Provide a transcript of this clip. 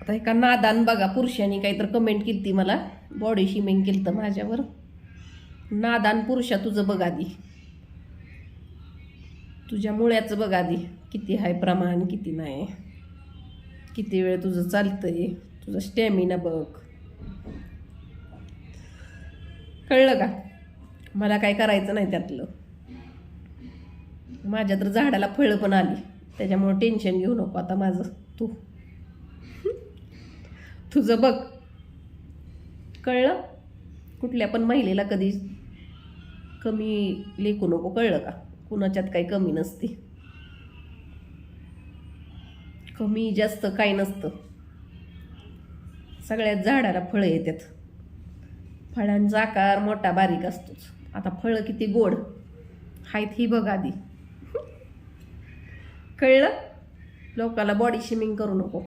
आता एका नादान बघा पुरुषांनी काहीतरी कमेंट केली ती मला, बॉडी शेमिंग केलं तर माझ्यावर. नादान पुरुषा तुझं बघ आधी, तुझ्या मुळ्याचं बघ आधी, किती आहे प्रमाण किती नाही, किती वेळ तुझं चालतंय, तुझा स्टॅमिना बघ. कळलं का? मला काय करायचं नाही त्यातलं. माझ्या तर झाडाला फळं पण आली, त्याच्यामुळं टेन्शन घेऊ नको आता माझं. तुझं बघ. कळलं? कुठल्या पण महिलेला कधी कमी लेखू नको, कळलं का? कुणाच्यात काही कमी नसते, कमी जास्त काही नसतं. सगळ्यात झाडाला फळं येतात. फळांचा आकार मोठा बारीक असतोच. आता फळं किती गोड आहेत ही बघ आधी. कळलं? लोकाला बॉडी शेमिंग करू नको.